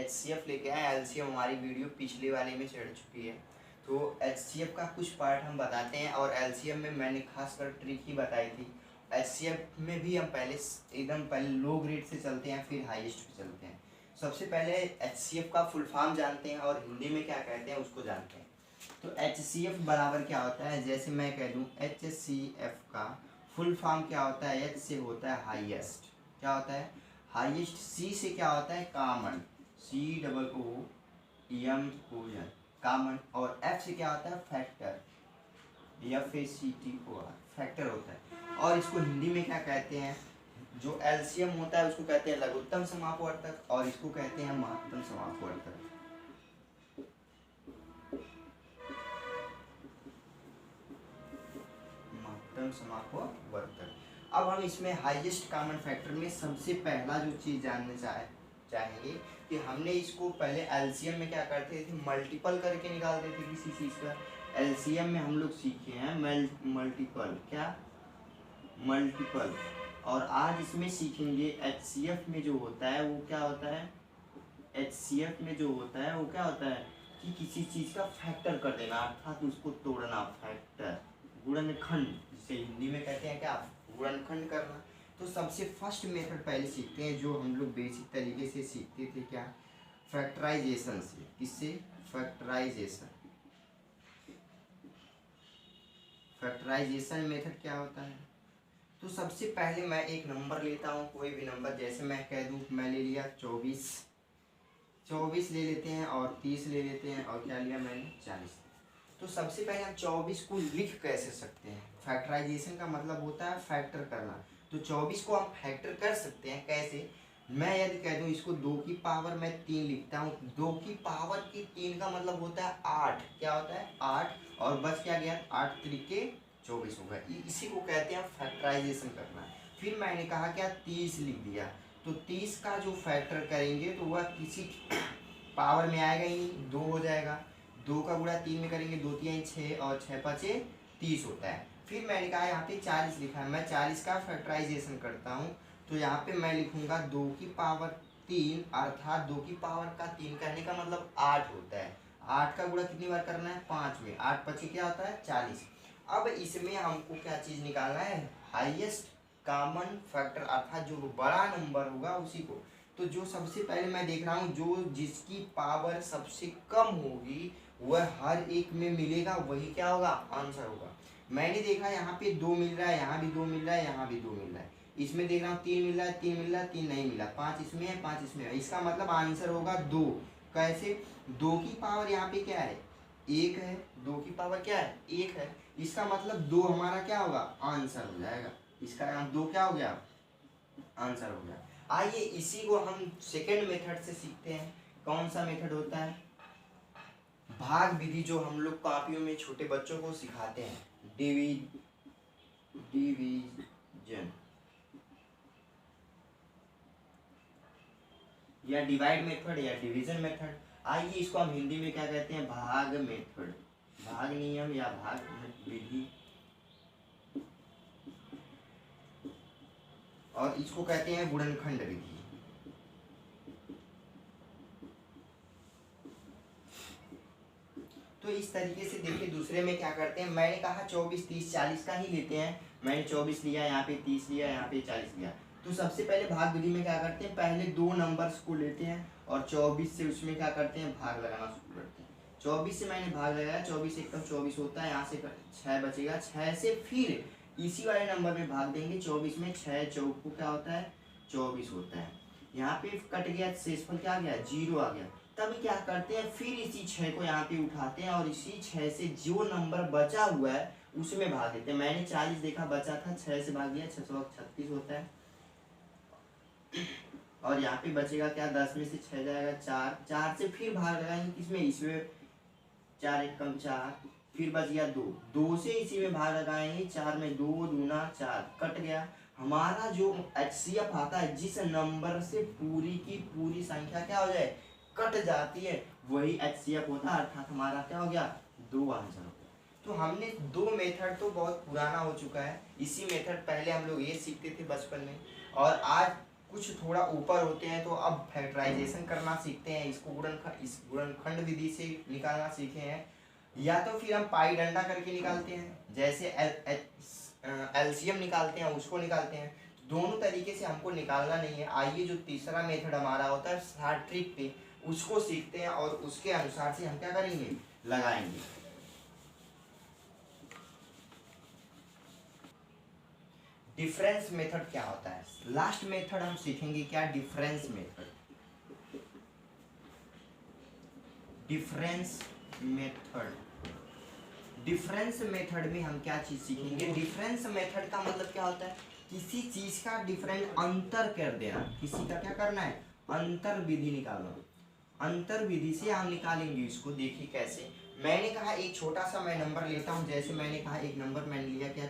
HCF लेके आए। LCM हमारी वीडियो पिछले वाले में चढ़ चुकी है, तो HCF का कुछ पार्ट हम बताते हैं। और LCM में मैंने खासकर ट्रिक ही बताई थी। HCF में भी हम पहले लो ग्रेड से चलते हैं, फिर हाईएस्ट पे चलते हैं। सबसे पहले HCF का फुल फॉर्म जानते हैं और हिंदी में क्या कहते हैं उसको जानते हैं। तो HCF बराबर क्या होता है, जैसे मैं कह दूं HCF का फुल फॉर्म क्या होता है। H से होता है हाईएस्ट, क्या होता है हाईएस्ट। C से क्या होता है कॉमन, COOM कॉमन। और F से क्या होता है फैक्टर, FACTOR फैक्टर होता है। और इसको हिंदी में क्या कहते हैं, जो LCM होता है उसको कहते हैं लघुत्तम समापवर्तक और इसको कहते हैं महत्तम समापवर्तक। महत्तम समापवर्तक। अब हम इसमें हाईएस्ट कॉमन फैक्टर में सबसे पहला जो चीज़ जानना चाहेंगे कि हमने इसको पहले LCM में क्या करते थे, मल्टीपल करके निकाल देते किसी चीज़ का। LCM में हम लोग सीखे हैं मल्टीपल, क्या मल्टीपल। और आज इसमें सीखेंगे HCF में जो होता है वो क्या होता है। HCF में जो होता है वो क्या होता है कि किसी चीज़ का फैक्टर कर देना, अर्थात उसको तोड़ना, फैक्टर, गुणनखंड, जिसे हिंदी में कहते हैं क्या गुणनखंड करना। तो सबसे फर्स्ट मेथड पहले सीखते हैं जो हम लोग बेसिक तरीके से सीखते थे, क्या फैक्टराइजेशन से। किससे, फैक्टराइजेशन। फैक्टराइजेशन मेथड क्या होता है। तो सबसे पहले मैं एक नंबर लेता हूँ, कोई भी नंबर, जैसे मैं कह दूँ मैं ले लिया 24 ले लेते हैं और 30 ले लेते हैं और क्या लिया मैंने 40। तो सबसे पहले हम 24 को लिख कैसे सकते हैं। फैक्टराइजेशन का मतलब होता है फैक्टर करना। तो 24 को हम फैक्टर कर सकते हैं कैसे। मैं यदि कह दूं इसको 2 की पावर मैं 3 लिखता हूँ, 2 की पावर की 3 का मतलब होता है 8, क्या होता है 8, और बच क्या गया 8 त्रिके 24 होगा। इसी को कहते हैं फैक्टराइजेशन करना। फिर मैंने कहा क्या 30 लिख दिया, तो 30 का जो फैक्टर करेंगे तो वह किसी पावर में आएगा ही नहीं, 2 हो जाएगा। 2 का गुणा 3 में करेंगे, 2 3 6 और 6 5 30 होता है। फिर मैंने कहा यहाँ पे 40 लिखा है, मैं 40 का फैक्टराइजेशन करता हूँ। तो यहाँ पे मैं लिखूँगा 2 की पावर 3, अर्थात 2 की पावर का 3 कहने का मतलब 8 होता है। 8 का गुणा कितनी बार करना है 5 में, 8 5 क्या होता है 40। अब इसमें हमको क्या चीज़ निकालना है, हाईएस्ट कॉमन फैक्टर, अर्थात जो बड़ा नंबर होगा उसी को। तो जो सबसे पहले मैं देख रहा हूँ जो जिसकी पावर सबसे कम होगी वह हर एक में मिलेगा, वही क्या होगा आंसर होगा। मैंने देखा यहाँ पे 2 मिल रहा है, यहाँ भी 2 मिल रहा है, यहाँ भी 2 मिल रहा है। इसमें देख रहा हूँ 3 मिल रहा है, 3 मिल रहा है, 3 नहीं मिला, 5 इसमें है, 5 इसमें है। इसका मतलब आंसर होगा 2। कैसे, 2 की पावर यहाँ पे क्या है 1 है, 2 की पावर क्या है 1 है। इसका मतलब 2 हमारा क्या होगा आंसर हो जाएगा। इसका 2 क्या हो गया आंसर हो गया। आइए इसी को हम सेकेंड मेथड से सीखते हैं। कौन सा मेथड होता है, भाग विधि, जो हम लोग कॉपियों में छोटे बच्चों को सिखाते हैं, डिवीजन या डिवाइड मेथड या डिवीजन मेथड। आइए इसको हम हिंदी में क्या कहते हैं, भाग मेथड, भाग नियम या भाग विधि, और इसको कहते हैं गुणनखंड विधि। तो इस तरीके से देखिए दूसरे में क्या करते हैं, मैंने कहा 24 30 40 का ही लेते हैं। मैंने 24 लिया, यहाँ पे 30 लिया, यहाँ पे 40 लिया। तो सबसे पहले भाग विधि में क्या करते हैं, पहले 2 नंबर्स को लेते हैं और 24 से उसमें क्या करते हैं भाग लगाना शुरू करते हैं। 24 से मैंने भाग लगाया, 24 एकदम 24 होता है, यहाँ से 6 बचेगा, 6 से फिर इसी वाले नंबर में भाग देंगे। 24 में 6 चौक को क्या होता है 24 होता है। यहाँ पे कट गया, शेषफल क्या आ गया 0 आ गया। तभी क्या करते हैं, फिर इसी 6 को यहाँ पे उठाते हैं और इसी 6 से जो नंबर बचा हुआ है उसमें भाग देते हैं। मैंने 40 देखा बचा था, 6 से भाग दिया, 636 होता है। और यहाँ पे बचेगा क्या, 10 में से 6 जाएगा 4, 4 से फिर भाग लगाएंगे किसमें, इसमें 4 एक कम 4, फिर बच गया 2, 2 से इसी में भाग लगाएंगे, 4 में 2 दूना 4, कट गया। हमारा जो HCF आता है, जिस नंबर से पूरी की पूरी संख्या क्या हो जाए कट जाती है, वही HCF होता है, अर्थात हमारा क्या हो गया 2 आंसर हो गया। तो हमने 2 मेथड तो बहुत पुराना हो चुका है। इसी मेथड पहले हम लोग ये सीखते थे बचपन में, और आज कुछ थोड़ा ऊपर होते हैं तो अब फैक्टराइजेशन करना सीखते हैं, इसको इस गुणनखंड विधि से निकालना सीखे हैं, या तो फिर हम पाई डंडा करके निकालते हैं, जैसे एलसीएम निकालते हैं उसको निकालते हैं। दोनों तरीके से हमको निकालना नहीं है। आइए जो तीसरा मेथड हमारा होता है शॉर्ट ट्रिक पे, उसको सीखते हैं और उसके अनुसार से हम क्या करेंगे, लगाएंगे। डिफरेंस मेथड क्या होता है, लास्ट मेथड हम सीखेंगे क्या, डिफरेंस मेथड। डिफरेंस मेथड में हम क्या चीज सीखेंगे, डिफरेंस मेथड का मतलब क्या होता है, किसी चीज का डिफरेंट अंतर कर देना, किसी का क्या करना है, अंतर विधि निकालना। अंतर विधि से हम निकालेंगे इसको। देखिए कैसे, मैंने कहा एक छोटा सा मैं नंबर लेता हूं, जैसे मैंने कहा एक नंबर मैंने लिया क्या,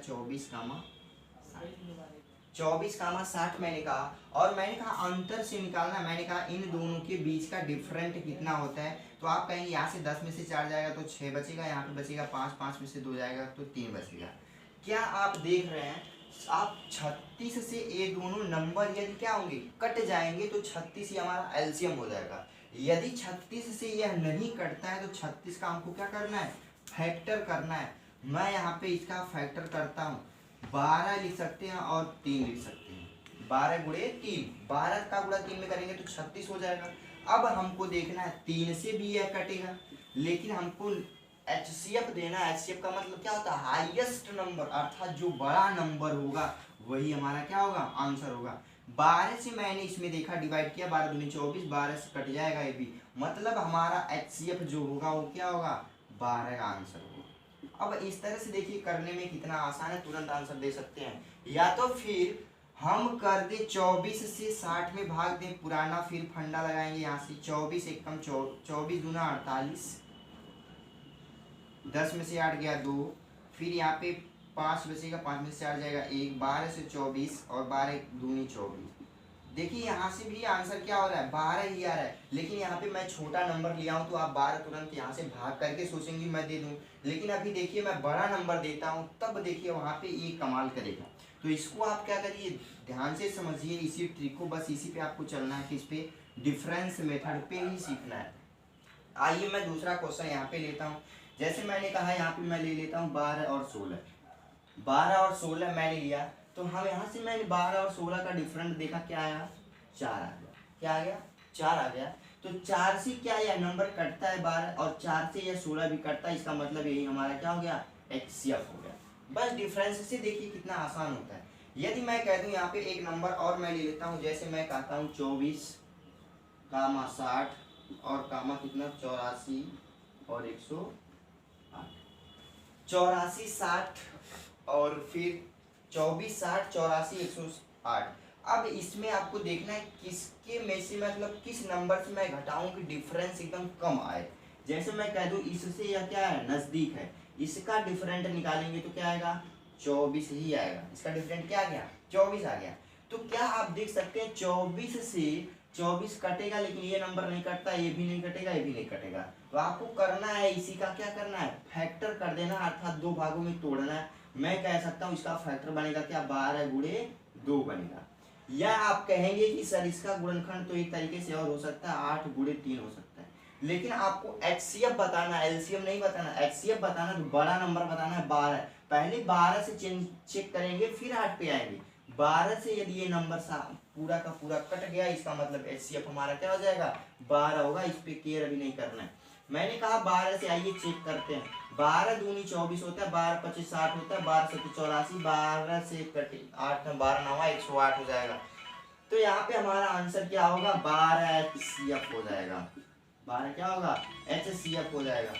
24,60 मैंने कहा, और मैंने कहा अंतर से निकालना, मैंने कहा इन दोनों के बीच का डिफरेंट कितना होता है। तो आप कहेंगे यहाँ से 10 में से 4 जाएगा तो 6 बचेगा, यहाँ पे बचेगा 5, 5 में से 2 जाएगा तो 3 बचेगा। क्या आप देख रहे हैं, आप 36 से ये दोनों नंबर यदि क्या होंगे, कट जाएंगे तो 36 ही हमारा एलसीएम हो जाएगा। यदि 36 से यह नहीं कटता है तो 36 का हमको क्या करना है, फैक्टर करना है। मैं यहाँ पे इसका फैक्टर करता हूँ, 12 लिख सकते हैं और 3 लिख सकते हैं, 12 गुणे 3, 12 का गुणा 3 में करेंगे तो 36 हो जाएगा। अब हमको देखना है 3 से भी यह कटेगा, लेकिन हमको एचसीएफ देना है। एचसीएफ का मतलब क्या होता है, हाईएस्ट नंबर, अर्थात जो बड़ा नंबर होगा वही हमारा क्या होगा, आंसर होगा। 12 से मैंने इसमें देखा डिवाइड किया, 12 दूनी 24, 12 से कट जाएगा ये भी, मतलब हमारा एचसीएफ जो होगा वो क्या होगा, 12 का आंसर होगा। अब इस तरह से देखिए करने में कितना आसान है, तुरंत आंसर दे सकते हैं। या तो फिर हम कर दे 24 से 60 में भाग दें, पुराना फिर फंडा लगाएंगे यहाँ से, 24 एक कम 24 दूना 48, 10 में से 8 गया 2, फिर यहाँ पे 5 बचेगा, 5 में से 4 जाएगा 1, 12 से 24 और 12 दूनी 24। देखिए यहाँ से भी आंसर क्या हो रहा है, 12 ही आ रहा है, लेकिन यहाँ पे मैं छोटा नंबर लिया हूँ तो आप 12 तुरंत यहाँ से भाग करके सोचेंगे मैं दे दूँ, लेकिन अभी देखिए मैं बड़ा नंबर देता हूँ, तब देखिए वहाँ पे ये कमाल करेगा। तो इसको आप क्या करिए, ध्यान से समझिए इसी ट्रिक को, बस इसी पे आपको चलना है, किस पे, डिफरेंस मेथड पे ही सीखना है। आइए मैं दूसरा क्वेश्चन यहाँ पे लेता हूँ। जैसे मैंने कहा यहाँ पे मैं ले लेता हूँ 12 और 16, 12 और 16 मैंने लिया, तो हम यहाँ से मैंने 12 और 16 का डिफरेंट देखा, क्या आया, 4 आ गया। क्या आ गया, 4 आ गया। तो 4 से क्या यह नंबर कटता है 12, और 4 से यह 16 भी कटता है, इसका मतलब यही हमारा क्या हो गया, एचसीएफ हो गया। बस डिफरेंस से देखिए कितना आसान होता है। यदि मैं कह दूं यहाँ पे एक नंबर और मैं ले लेता हूँ, जैसे मैं कहता हूँ 24, 60 और कितना 84 और 108, 84, 60 और फिर 24, 60, 84, 108। अब इसमें आपको देखना है किसके में से, मतलब किस नंबर से मैं घटाऊं कि डिफरेंस एकदम कम आए। जैसे मैं कह दूं इससे यह क्या है, नजदीक है, इसका डिफरेंट निकालेंगे तो क्या आएगा, 24 ही आएगा। इसका डिफरेंट क्या आ गया, 24 आ गया। तो क्या आप देख सकते हैं 24 से 24 कटेगा, लेकिन ये नंबर नहीं कटता, ये भी नहीं कटेगा, ये भी नहीं कटेगा। तो आपको करना है इसी का क्या करना है, फैक्टर कर देना, अर्थात 2 भागों में तोड़ना है। मैं कह सकता हूँ इसका फैक्टर बनेगा क्या, 12 गुणे 2 बनेगा। या आप कहेंगे कि सर इसका गुणनखंड तो एक तरीके से और हो सकता है, 8 गुणे 3 हो सकता है, लेकिन आपको एचसीएफ बताना, एलसीएम नहीं बताना, एचसीएफ बताना, तो बड़ा नंबर बताना है 12। पहले 12 से चेक करेंगे फिर 8 पे आएंगे। 12 से यदि ये नंबर पूरा का पूरा कट गया, इसका मतलब एचसीएफ हमारा क्या हो जाएगा, 12 होगा। इस पे केयर अभी नहीं करना है। मैंने कहा 12 से, आइए चेक करते हैं, 12 दूनी 24 होता है, 12 25 60 होता है, 12 7 84, 12 से कटे 8 12 9 108 हो जाएगा। तो यहाँ पे हमारा आंसर क्या होगा, 12 एचसीएफ हो जाएगा। 12 क्या होगा, एचसीएफ हो जाएगा।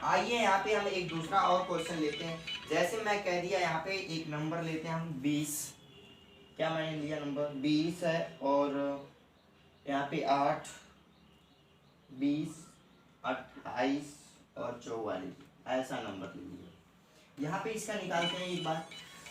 आइए यहाँ पे हम एक दूसरा और क्वेश्चन लेते हैं। जैसे मैं कह दिया यहाँ पे एक नंबर लेते हैं हम 20, क्या मैंने लिया नंबर 20 है, और यहाँ पे 8, 20, 28 और 44, ऐसा नंबर लीजिए। यहाँ पे इसका निकालते हैं एक बार।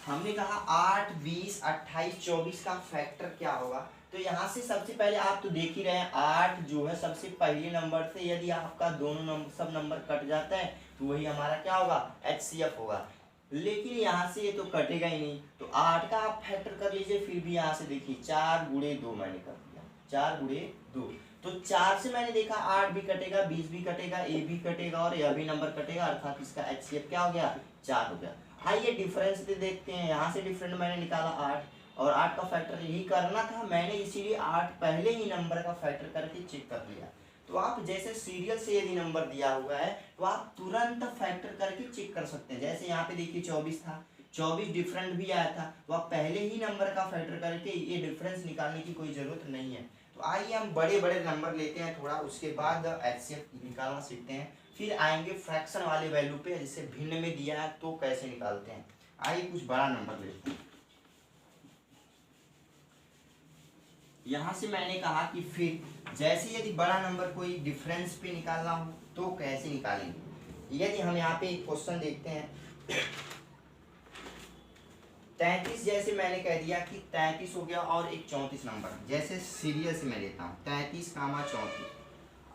हमने कहा 8, 20, 28, 24 का फैक्टर क्या होगा। तो यहाँ से सबसे पहले आप तो देख ही रहे हैं, 8 जो है सबसे पहले नंबर से यदि आपका दोनों नंबर सब नंबर कट जाता है तो वही हमारा क्या होगा, एचसीएफ होगा। लेकिन यहाँ से ये तो कटेगा ही नहीं, तो 8 का आप फैक्टर कर लीजिए। फिर भी यहाँ से देखिए 4 गुणे 2 मैंने कर दिया, 4 गुणे 2, तो 4 से मैंने देखा 8 भी कटेगा, 20 भी कटेगा, ए भी कटेगा और यह भी नंबर कटेगा, अर्थात इसका HCF क्या हो गया, 4 हो गया। आइए डिफरेंस भी देखते हैं। यहाँ से डिफरेंट मैंने निकाला 8, और 8 का फैक्टर यही करना था मैंने, इसीलिए 8 पहले ही नंबर का फैक्टर करके चेक कर लिया। तो आप जैसे सीरियल से यदि नंबर दिया हुआ है तो आप तुरंत फैक्टर करके चेक कर सकते हैं। जैसे यहाँ पे देखिए 24 था, 24 डिफरेंट भी आया था, तो आप पहले ही नंबर का फैक्टर करके ये डिफरेंस निकालने की कोई जरूरत नहीं है। तो आइए हम बड़े बड़े नंबर लेते हैं थोड़ा, उसके बाद HCF निकालना सीखते हैं, फिर आएंगे फ्रैक्शन वाले वैल्यू पे, जैसे भिन्न में दिया है तो कैसे निकालते हैं। आइए कुछ बड़ा नंबर लेते हैं। यहाँ से मैंने कहा कि फिर जैसे यदि बड़ा नंबर कोई डिफरेंस पे निकालना हो तो कैसे निकालेंगे। यदि हम यहाँ पे एक क्वेश्चन देखते हैं 33, जैसे मैंने कह दिया कि 33 हो गया और एक 34 नंबर, जैसे सीरियल से मैं लेता हूँ 33, 34।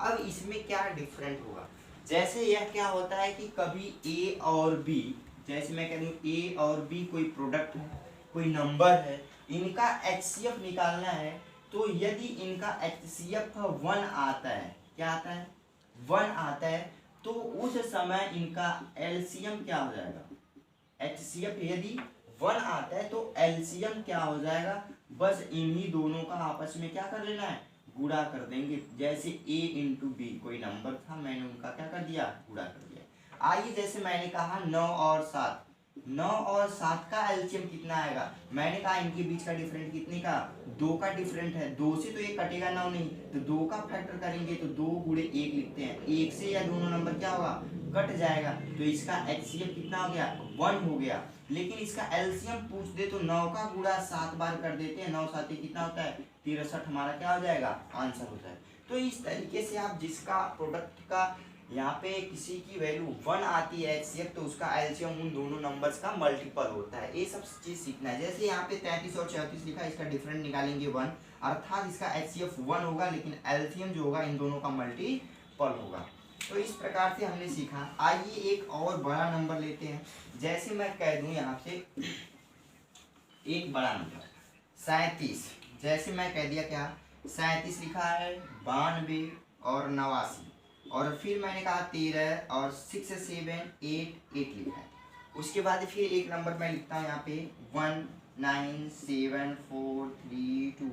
अब इसमें क्या डिफरेंट होगा, जैसे यह क्या होता है कि कभी ए और बी, जैसे मैं कह दूँ ए और बी कोई प्रोडक्ट है, कोई नंबर है, इनका HCF निकालना है, तो यदि इनका HCF 1 आता है, क्या आता है, 1 आता है, तो उस समय इनका LCM क्या हो जाएगा, HCF यदि 1 आता है तो LCM क्या हो जाएगा, बस इन्हीं दोनों का आपस में क्या कर लेना है, गुणा कर देंगे। जैसे A इंटू बी कोई नंबर था, मैंने उनका क्या कर दिया, गुणा कर दिया। आइए जैसे मैंने कहा 9 और 7, 9 और 7 का एलसीएम कितना आएगा, मैंने कहा इनके बीच का डिफरेंट कितने का, 2 का डिफरेंट है, 2 से तो ये कटेगा 9 नहीं, तो 2 का फैक्टर करेंगे तो 2 गुणे 1 लिखते हैं, 1 से या दोनों नंबर क्या होगा, कट जाएगा, तो इसका HCF कितना हो गया, 1 हो गया। लेकिन इसका एलसीएम पूछ दे तो 9 का गुणा 7 बार कर देते हैं, 9 7 कितना होता है, 63 हमारा क्या हो जाएगा, आंसर होता है। तो इस तरीके से आप जिसका प्रोडक्ट का यहाँ पे किसी की वैल्यू 1 आती है HCF, तो उसका एलसीएम उन दोनों नंबर्स का मल्टीपल होता है। ये सब चीज सीखना है। जैसे यहाँ पे 33 और 34 लिखा है, इसका डिफरेंट निकालेंगे 1, अर्थात इसका HCF 1 होगा, लेकिन एलसीएम जो होगा इन दोनों का मल्टीपल होगा। तो इस प्रकार से हमने सीखा। आइए एक और बड़ा नंबर लेते हैं। जैसे मैं कह दूं यहाँ से एक बड़ा नंबर 37, जैसे मैं कह दिया क्या, 37 लिखा है, 92 और 89, और फिर मैंने कहा 13 और 6 7 8 8 लिखा है। उसके बाद फिर एक नंबर मैं लिखता हूँ यहाँ पे 1 9 7 4 3 2,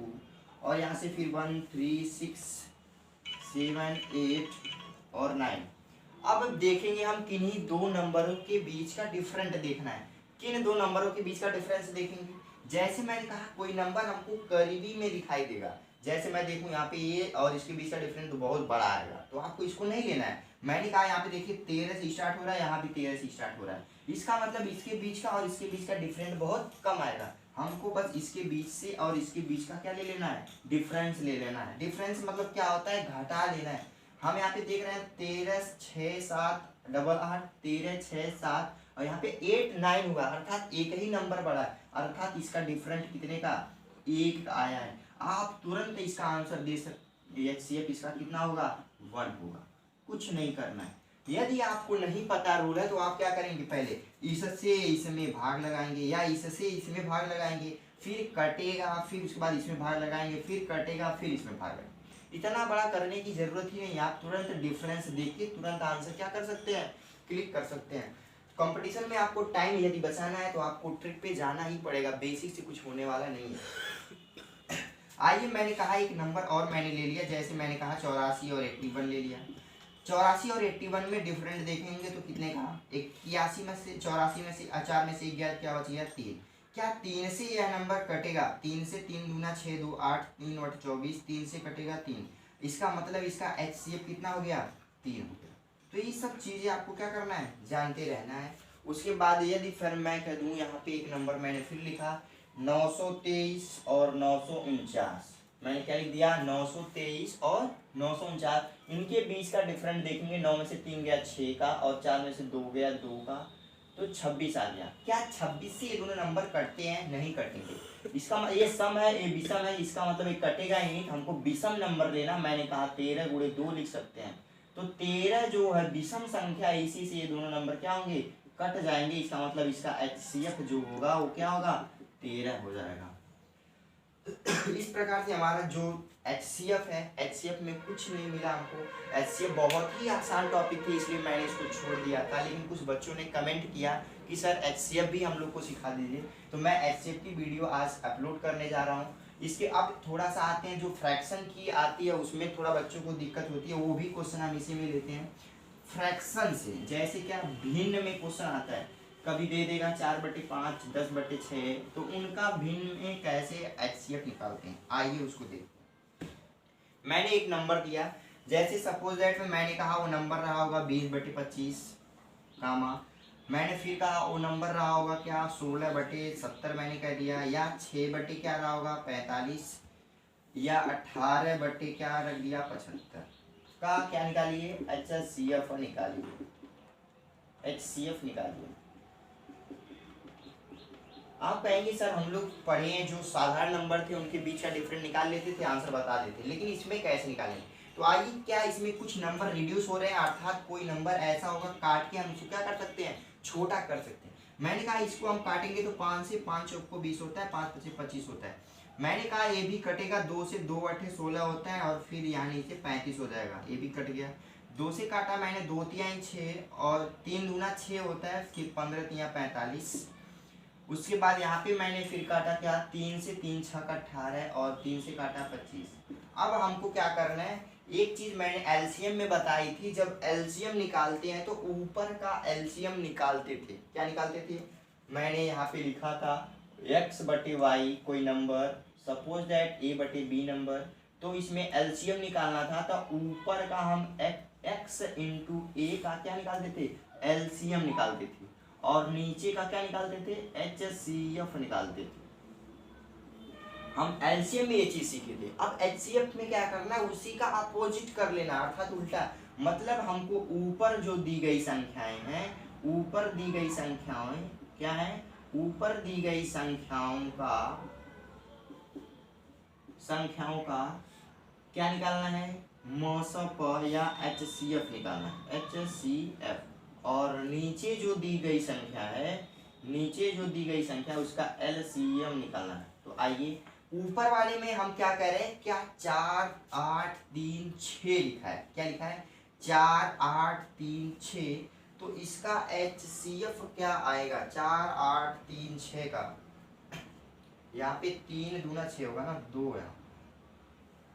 और यहाँ से फिर 1 3 6 7 8 और 9। अब देखेंगे हम किन्हीं दो नंबरों के बीच का डिफरेंट देखना है, किन दो नंबरों के बीच का डिफरेंस देखेंगे। जैसे मैंने कहा कोई नंबर हमको करीबी में दिखाई देगा, जैसे मैं देखूं यहाँ पे ये और इसके बीच का डिफरेंस तो बहुत बड़ा आएगा, तो आपको इसको नहीं लेना है। मैंने कहा यहाँ पे देखिए 13 से स्टार्ट हो रहा है, यहाँ भी 13 से स्टार्ट हो रहा है, इसका मतलब इसके बीच का और इसके बीच का डिफरेंस बहुत कम आएगा। हमको बस इसके बीच से और इसके बीच का क्या ले लेना है, डिफरेंस ले लेना है। डिफरेंस मतलब क्या होता है, घटा लेना है। हम यहाँ पे देख रहे हैं 13 6 7 8 13 6 7, और यहाँ पे 8 9 हुआ, अर्थात एक ही नंबर बढ़ा है, अर्थात इसका डिफरेंट कितने का, 1 आया है। आप तुरंत इसका आंसर दे सकते, HCF इसका कितना होगा, 1 होगा। कुछ नहीं करना है। यदि आपको नहीं पता रूल है तो आप क्या करेंगे, पहले इससे इसमें भाग लगाएंगे या इससे इसमें भाग लगाएंगे, फिर कटेगा, फिर उसके बाद इसमें भाग लगाएंगे, फिर कटेगा, फिर इसमें भाग लगाएंगे। इतना बड़ा करने की जरूरत ही नहीं, आप तुरंत डिफरेंस देख के तुरंत आंसर क्या कर सकते हैं, क्लिक कर सकते हैं। कंपटीशन में आपको टाइम यदि बचाना है तो आपको ट्रिक पे जाना ही पड़ेगा, बेसिक से कुछ होने वाला नहीं है। आइए मैंने कहा एक नंबर और मैंने ले लिया, जैसे मैंने कहा 84 और 81 ले लिया। 84 और 81 में डिफरेंट देखेंगे तो कितने का, 81 में से 84 में से 4 में से 11 क्या बचेगा, 3। क्या 3 से यह नंबर कटेगा, 3 से 3 दूना 6 2 8 3 8 24, 3 से कटेगा 3, इसका मतलब इसका HCF कितना हो गया, 3 हो गया। तो ये सब चीजें आपको क्या करना है, जानते रहना है। उसके बाद यदि फिर मैं कह दूं यहाँ पे एक नंबर मैंने फिर लिखा 923 और 949, मैंने क्या लिख दिया, 923 और 949, इनके बीच का डिफरेंट देखेंगे। 9 में से 3 गया 6 का, और 4 में से 2 गया 2 का, तो 26 आ गया। क्या 26 से ये दोनों नंबर कटते हैं, नहीं कटेंगे। इसका ये सम है, ये विषम है, इसका मतलब ये कटेगा ही नहीं, हमको विषम नंबर लेना। मैंने कहा 13 गुणे 2 लिख सकते हैं, तो 13 जो है विषम संख्या, इसी से ये दोनों नंबर क्या होंगे, कट जाएंगे, इसका मतलब इसका HCF जो होगा वो क्या होगा 13 हो जाएगा। इस प्रकार से हमारा जो HCF है, HCF में कुछ नहीं मिला हमको। HCF बहुत ही आसान टॉपिक थी इसलिए मैंने इसको छोड़ दिया था, लेकिन कुछ बच्चों ने कमेंट किया कि सर HCF भी हम लोग को सिखा दीजिए, तो मैं HCF की वीडियो आज अपलोड करने जा रहा हूँ। इसके अब थोड़ा सा आते हैं, जो फ्रैक्शन की आती है उसमें थोड़ा बच्चों को दिक्कत होती है, वो भी क्वेश्चन हम इसी में लेते हैं। फ्रैक्शन से जैसे क्या भिन्न में क्वेश्चन आता है, कभी दे देगा 4/5, 10/6, तो उनका भिन्न में कैसे HCF निकालते हैं, आइए उसको देखते हैं। मैंने एक नंबर दिया, जैसे सपोज दैट में मैंने कहा वो नंबर रहा होगा 20/25, कामा मैंने फिर कहा वो नंबर रहा होगा क्या 16/70 मैंने कह दिया, या 6 क्या रहा होगा 45, या 18 क्या रख दिया 75 का क्या निकालिए HCF निकालिए, HCF निकालिए। आप कहेंगे सर हम लोग पढ़े हैं, जो साधारण नंबर थे उनके बीच का डिफरेंट निकाल लेते थे, आंसर बता देते, लेकिन इसमें कैसे निकालेंगे। तो आइए, क्या इसमें कुछ नंबर रिड्यूस हो रहे हैं, अर्थात कोई नंबर ऐसा होगा काट के हम इसको क्या कर सकते हैं, छोटा कर सकते हैं। मैंने कहा इसको हम काटेंगे तो 5 से 5 चौक को 20 होता है, 5 5 25 होता है। मैंने कहा ये भी कटेगा, 2 से 2 8 16 होता है, और फिर यहाँ नीचे 35 हो जाएगा, ये भी कट गया। 2 से काटा मैंने, 2 3 6 और 3 दूना 6 होता है, फिर 15 3 45। उसके बाद यहाँ पे मैंने फिर काटा क्या, 3 से 3 6 का 18 और 3 से काटा 25। अब हमको क्या करना है, एक चीज मैंने एलसीएम में बताई थी, जब एलसीएम निकालते हैं तो ऊपर का एलसीएम निकालते थे। क्या निकालते थे, मैंने यहाँ पे लिखा था x/y कोई number, suppose that a/b number, तो इसमें एलसीएम निकालना था, तो ऊपर का हम x इंटू ए का क्या निकालते थे, एलसीएम निकालते थे, और नीचे का क्या निकालते थे, HCF निकालते थे। हम एलसीएम में ये चीज सीखे थे। अब HCF में क्या करना है, उसी का अपोजिट कर लेना, अर्थात उल्टा। मतलब हमको ऊपर जो दी गई संख्याएं हैं, ऊपर दी गई संख्याएं क्या है, ऊपर दी गई संख्याओं का क्या निकालना है, MOSP या HCF निकालना है, HCF। और नीचे जो दी गई संख्या है, नीचे जो दी गई संख्या उसका LCM निकालना है। तो आइए, ऊपर वाले में हम क्या कह रहे हैं, क्या 4 8 3 6 लिखा है, क्या लिखा है 4 8 3 6, तो इसका HCF क्या आएगा 4 8 3 6 का, यहाँ पे 3 दूना 6 होगा ना, 2 है।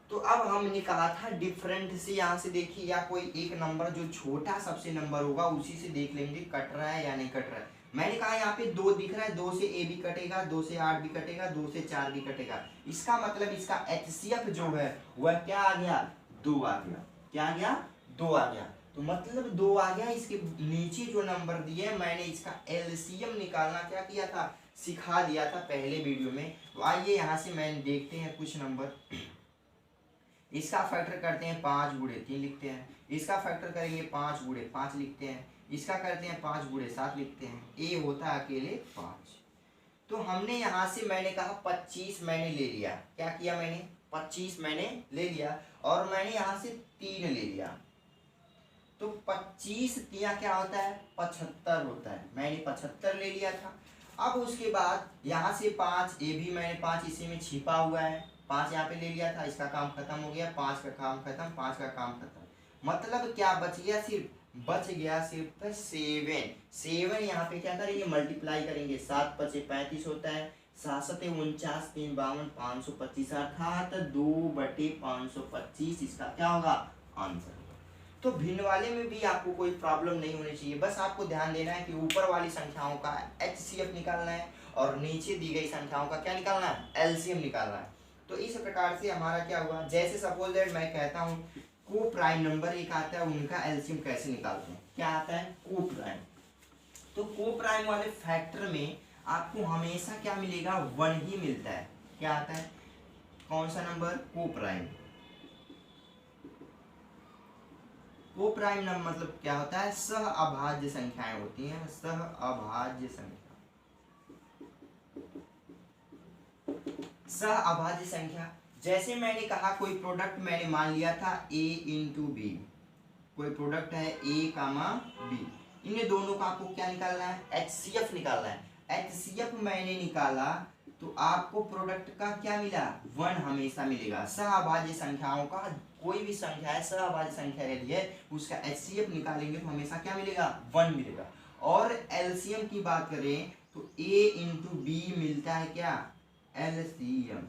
तो अब हमने कहा था डिफरेंट से, यहाँ से देखिए, या कोई एक नंबर जो छोटा सबसे नंबर होगा उसी से देख लेंगे कट रहा है या नहीं कट रहा है। मैंने कहा यहाँ पे 2 दिख रहा है, 2 से A भी कटेगा, 2 से 8 भी कटेगा, 2 से 4 भी कटेगा, इसका मतलब इसका HCF जो है वह क्या आ गया, 2 आ गया। क्या आ गया, 2 आ गया। तो मतलब 2 आ गया। इसके नीचे जो नंबर दिए मैंने इसका LCM निकालना क्या किया था, सिखा दिया था पहले वीडियो में। तो आइए यहाँ से मैंने देखते हैं कुछ नंबर। इसका फैक्टर करते हैं 5 × 3 लिखते हैं, इसका फैक्टर करेंगे 5 × 5 लिखते हैं, इसका करते हैं 5 × 7 लिखते हैं, ए होता है अकेले 5। तो हमने यहाँ से मैंने कहा 25 मैंने ले लिया, क्या किया मैंने 25 मैंने ले लिया, और मैंने यहाँ से 3 ले लिया, तो 25 तिया क्या होता है 75 होता है, मैंने 75 ले लिया था। अब उसके बाद यहाँ से 5, ये भी मैंने 5 इसी में छिपा हुआ है, 5 यहाँ पे ले लिया था, इसका काम खत्म हो गया, 5 का काम खत्म, 5 का काम खत्म। मतलब क्या बच गया, बच गया सिर्फ 7 यहाँ पे क्या करेंगे, मल्टीप्लाई करेंगे, 7 × 5 = 35 होता है, 7 × 7 = 49, 3 × 52 = 525, अर्थात 2/525 इसका क्या होगा, आंसर। तो भिन्न वाले में भी आपको कोई प्रॉब्लम नहीं होनी चाहिए, बस आपको ध्यान देना है कि ऊपर वाली संख्याओं का HCF निकालना है और नीचे दी गई संख्याओं का क्या निकालना है, LCM निकालना है। तो इस प्रकार से हमारा क्या हुआ, जैसे सपोज दैट मैं कहता हूँ को प्राइम नंबर एक आता है, उनका LCM कैसे निकालते हैं, क्या आता है को प्राइम। तो को प्राइम वाले फैक्टर में आपको हमेशा क्या मिलेगा, 1 ही मिलता है। क्या आता है, कौन सा नंबर, को प्राइम। को प्राइम नंबर मतलब क्या होता है, सह अभाज्य संख्याएं होती हैं, सह अभाज्य संख्या, सह अभाज्य संख्या। जैसे मैंने कहा कोई प्रोडक्ट मैंने मान लिया था A × B, कोई प्रोडक्ट है A, B, इन दोनों का आपको क्या निकालना है, HCF निकालना है। HCF मैंने निकाला तो आपको प्रोडक्ट का क्या मिला, 1 हमेशा मिलेगा। सहअभाज्य संख्याओं का कोई भी संख्या है, सहअभाज्य संख्या यदि है उसका HCF निकालेंगे तो हमेशा क्या मिलेगा, 1 मिलेगा। और LCM की बात करें तो A इंटू बी मिलता है क्या, LCM।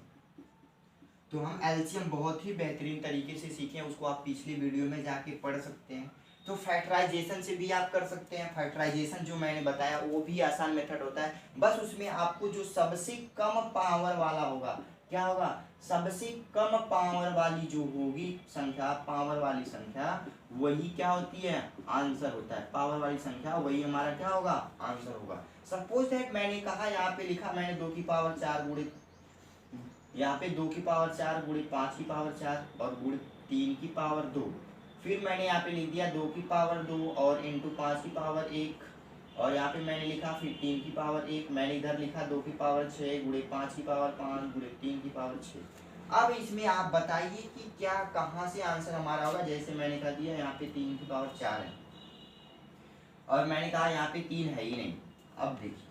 तो हम LCM बहुत ही बेहतरीन तरीके से सीखे, उसको आप पिछली वीडियो में जाके पढ़ सकते हैं। तो फैक्टराइजेशन से भी आप कर सकते हैं। फैक्टराइजेशन जो मैंने बताया वो भी आसान मेथड होता है, बस उसमें आपको जो सबसे कम पावर वाला होगा, क्या होगा, सबसे कम पावर वाली जो होगी संख्या, पावर वाली संख्या वही क्या होती है, आंसर होता है। पावर वाली संख्या वही हमारा क्या होगा, आंसर होगा। सपोज दैट मैंने कहा, यहाँ पे लिखा मैंने 2 की पावर 4 गुणित, यहाँ पे 2 की पावर 4 गुणित 5 की पावर 4 और गुणित 3 की पावर 2। फिर मैंने यहाँ पे लिख दिया 2 की पावर 2 और इंटू 5 की पावर 1, और यहाँ पे मैंने लिखा फिर 3 की पावर 1। मैंने इधर लिखा 2 की पावर 6 गुणित 5 की पावर 5 गुणित 3 की पावर 6। अब इसमें आप बताइए कि क्या कहाँ से आंसर हमारा होगा। जैसे मैंने कहा दिया यहाँ पे 3 की पावर 4 है और मैंने कहा यहाँ पे 3 है ही नहीं। अब देखिए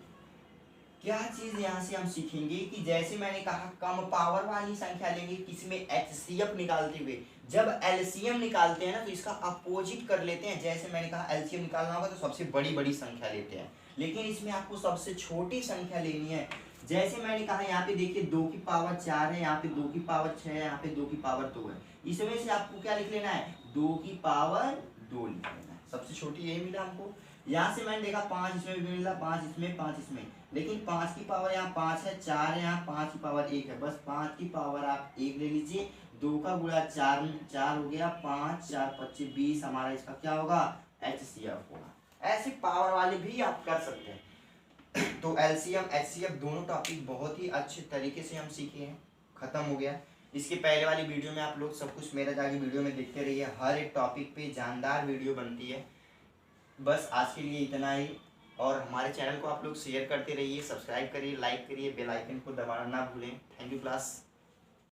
क्या चीज यहाँ से हम सीखेंगे कि जैसे मैंने कहा कम पावर वाली संख्या लेंगे किसमें, HCF निकालते हुए। जब LCM निकालते हैं ना तो इसका अपोजिट कर लेते हैं। जैसे मैंने कहा LCM निकालना होगा तो सबसे बड़ी बड़ी संख्या लेते हैं, लेकिन इसमें आपको सबसे छोटी संख्या लेनी है। जैसे मैंने कहा यहाँ पे देखिए 2 की पावर 4 है, यहाँ पे 2 की पावर 6 है, यहाँ पे 2 की पावर 2 है। इसमें से आपको क्या लिख लेना है, 2 की पावर 2 लिख लेना है। सबसे छोटी यही मिला हमको। यहाँ से मैंने देखा 5 इसमें भी मिला, 5 इसमें, 5 इसमें, लेकिन 5 की पावर यहाँ 5 है, 4 है, यहाँ 5 की पावर 1 है। बस 5 की पावर आप 1 ले लीजिए, 2 का गुणा 4 हो गया, 5 4 25 20 हमारा इसका क्या होगा, HCF होगा। ऐसे पावर वाले भी आप कर सकते हैं। तो LCM HCF दोनों टॉपिक बहुत ही अच्छे तरीके से हम सीखे हैं, खत्म हो गया। इसके पहले वाली वीडियो में आप लोग सब कुछ मेरा जाके वीडियो में देखते रहिए, हर एक टॉपिक पे जानदार वीडियो बनती है। बस आज के लिए इतना ही, और हमारे चैनल को आप लोग शेयर करते रहिए, सब्सक्राइब करिए, लाइक करिए, बेल आइकन को दबाना ना भूलें। Thank you class.